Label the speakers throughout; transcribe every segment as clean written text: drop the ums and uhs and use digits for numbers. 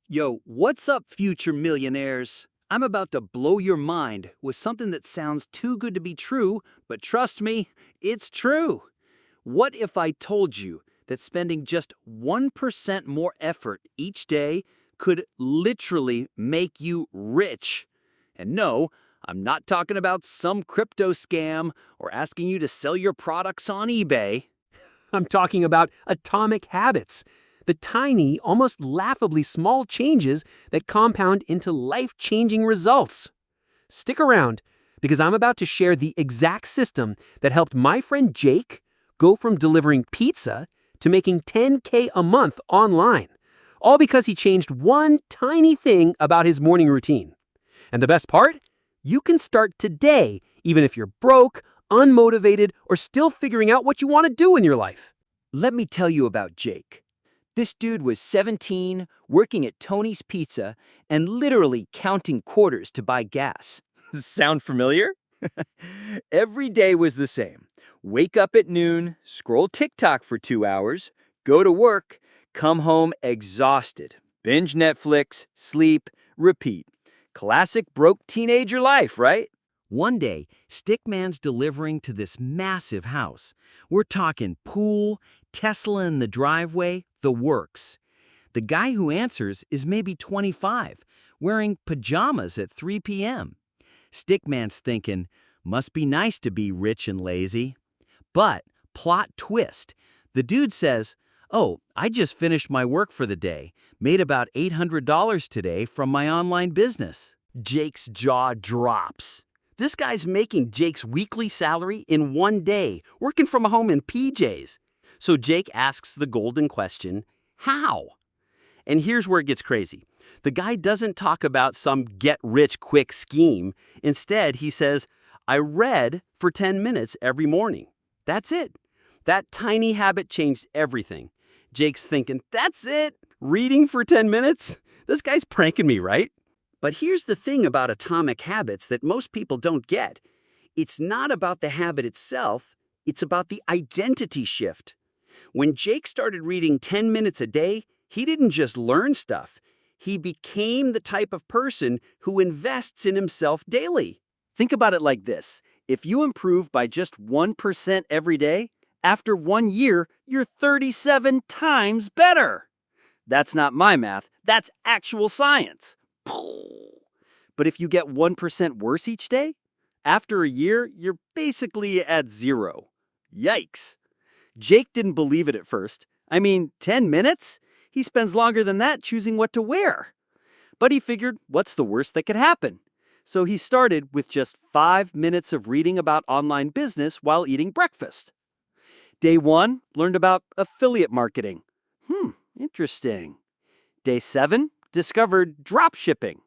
Speaker 1: Yo, what's up, future millionaires? I'm about to blow your mind with something that sounds too good to be true, but trust me, it's true. What if I told you that spending just 1% more effort each day could literally make you rich? And no, I'm not talking about some crypto scam or asking you to sell your products on eBay.
Speaker 2: I'm talking about atomic habits, the tiny, almost laughably small changes that compound into life-changing results. Stick around, because I'm about to share the exact system that helped my friend Jake go from delivering pizza to making $10K a month online, all because he changed one tiny thing about his morning routine. And the best part? You can start today, even if you're broke, unmotivated, or still figuring out what you want to do in your life.
Speaker 1: Let me tell you about Jake. This dude was 17, working at Tony's Pizza, and literally counting quarters to buy gas. Sound familiar? Every day was the same. Wake up at noon, scroll TikTok for 2 hours, go to work, come home exhausted. Binge Netflix, sleep, repeat. Classic broke teenager life, right? One day, Stickman's delivering to this massive house. We're talking pool, Tesla in the driveway, the works. The guy who answers is maybe 25, wearing pajamas at 3 p.m. Stickman's thinking, must be nice to be rich and lazy. But, plot twist, the dude says, oh, I just finished my work for the day, made about $800 today from my online business. Jake's jaw drops. This guy's making Jake's weekly salary in one day, working from home in PJs. So Jake asks the golden question, how? And here's where it gets crazy. The guy doesn't talk about some get-rich-quick scheme. Instead, he says, I read for 10 minutes every morning. That's it. That tiny habit changed everything. Jake's thinking, that's it? Reading for 10 minutes? This guy's pranking me, right? But here's the thing about atomic habits that most people don't get. It's not about the habit itself, it's about the identity shift. When Jake started reading 10 minutes a day, he didn't just learn stuff. He became the type of person who invests in himself daily. Think about it like this. If you improve by just 1% every day, after 1 year, you're 37 times better. That's not my math, that's actual science. But if you get 1% worse each day, after a year, you're basically at zero. Yikes. Jake didn't believe it at first. I mean, 10 minutes? He spends longer than that choosing what to wear. But he figured, what's the worst that could happen? So he started with just 5 minutes of reading about online business while eating breakfast. Day 1, learned about affiliate marketing. Interesting. Day 7, discovered drop shipping.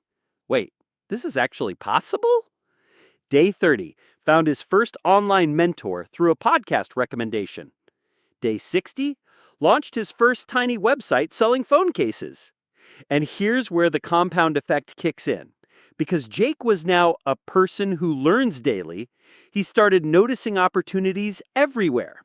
Speaker 1: Wait, this is actually possible? Day 30, found his first online mentor through a podcast recommendation. Day 60, launched his first tiny website selling phone cases. And here's where the compound effect kicks in. Because Jake was now a person who learns daily, he started noticing opportunities everywhere.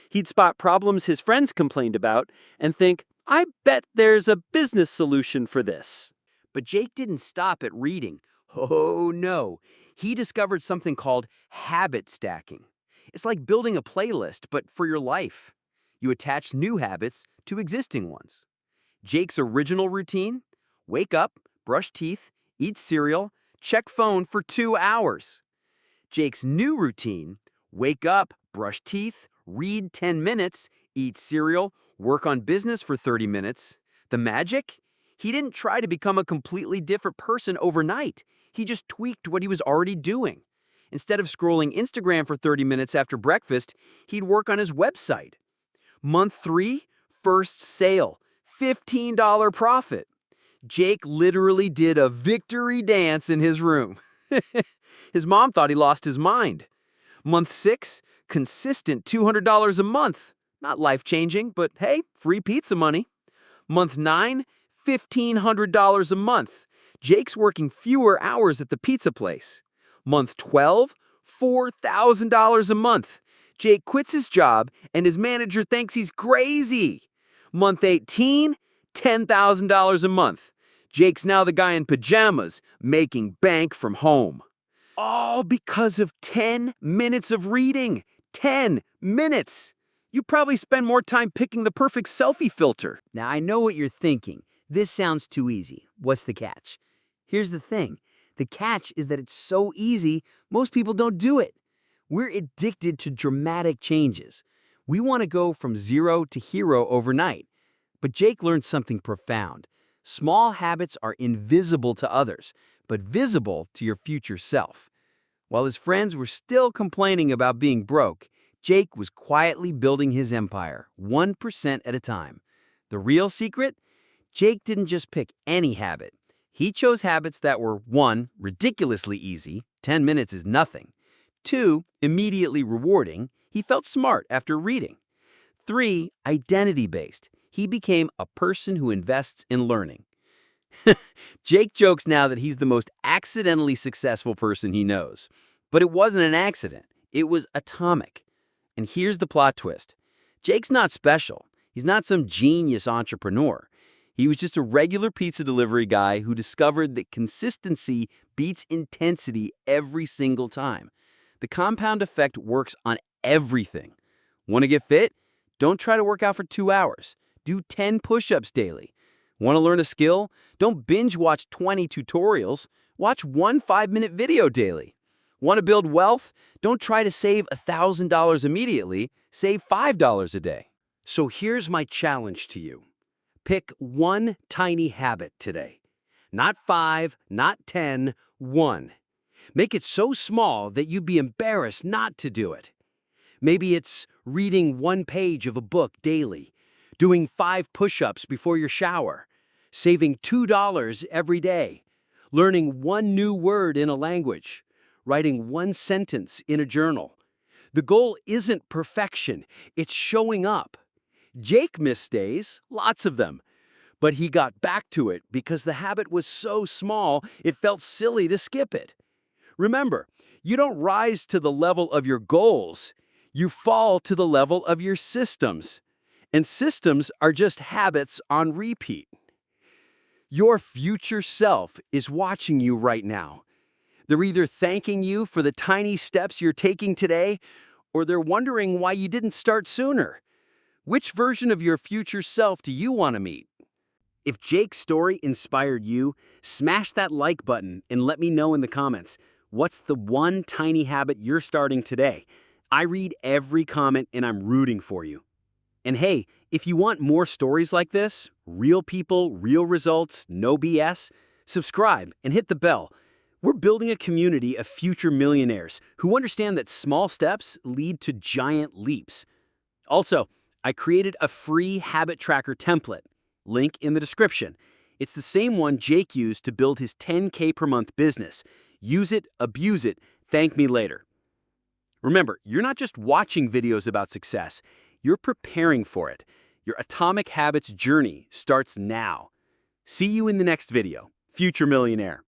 Speaker 1: He'd spot problems his friends complained about and think, I bet there's a business solution for this. But Jake didn't stop at reading. Oh no, he discovered something called habit stacking. It's like building a playlist, but for your life. You attach new habits to existing ones. Jake's original routine? Wake up, brush teeth, eat cereal, check phone for 2 hours. Jake's new routine? Wake up, brush teeth, read 10 minutes, eat cereal, work on business for 30 minutes. The magic? He didn't try to become a completely different person overnight. He just tweaked what he was already doing. Instead of scrolling Instagram for 30 minutes after breakfast, he'd work on his website. Month 3, first sale, $15 profit. Jake literally did a victory dance in his room. His mom thought he lost his mind. Month 6, consistent $200 a month. Not life-changing, but hey, free pizza money. Month 9, $1,500 a month. Jake's working fewer hours at the pizza place. Month 12, $4,000 a month. Jake quits his job and his manager thinks he's crazy. Month 18, $10,000 a month. Jake's now the guy in pajamas, making bank from home. All because of 10 minutes of reading. 10 minutes! You probably spend more time picking the perfect selfie filter. Now, I know what you're thinking. This sounds too easy. What's the catch? Here's the thing. The catch is that it's so easy, most people don't do it. We're addicted to dramatic changes. We want to go from zero to hero overnight. But Jake learned something profound. Small habits are invisible to others, but visible to your future self. While his friends were still complaining about being broke, Jake was quietly building his empire, 1% at a time. The real secret? Jake didn't just pick any habit. He chose habits that were 1. Ridiculously easy, 10 minutes is nothing. 2. Immediately rewarding, he felt smart after reading. 3. Identity-based, he became a person who invests in learning. Jake jokes now that he's the most accidentally successful person he knows. But it wasn't an accident. It was atomic. And here's the plot twist. Jake's not special. He's not some genius entrepreneur. He was just a regular pizza delivery guy who discovered that consistency beats intensity every single time. The compound effect works on everything. Want to get fit? Don't try to work out for 2 hours. Do 10 push-ups daily. Want to learn a skill? Don't binge watch 20 tutorials. Watch one 5-minute video daily. Want to build wealth? Don't try to save $1,000 immediately. Save $5 a day. So here's my challenge to you. Pick one tiny habit today. Not 5, not 10, 1. Make it so small that you'd be embarrassed not to do it. Maybe it's reading 1 page of a book daily, doing 5 push-ups before your shower, saving $2 every day, learning 1 new word in a language, writing 1 sentence in a journal. The goal isn't perfection, it's showing up. Jake missed days, lots of them, but he got back to it because the habit was so small it felt silly to skip it. Remember, you don't rise to the level of your goals, you fall to the level of your systems. And systems are just habits on repeat. Your future self is watching you right now. They're either thanking you for the tiny steps you're taking today, or they're wondering why you didn't start sooner. Which version of your future self do you want to meet? If Jake's story inspired you, smash that like button and let me know in the comments. What's the one tiny habit you're starting today? I read every comment and I'm rooting for you. And hey, if you want more stories like this, real people, real results, no BS, subscribe and hit the bell. We're building a community of future millionaires who understand that small steps lead to giant leaps. Also, I created a free habit tracker template. Link in the description. It's the same one Jake used to build his 10K per month business. Use it, abuse it, thank me later. Remember, you're not just watching videos about success, you're preparing for it. Your Atomic Habits journey starts now. See you in the next video, Future Millionaire.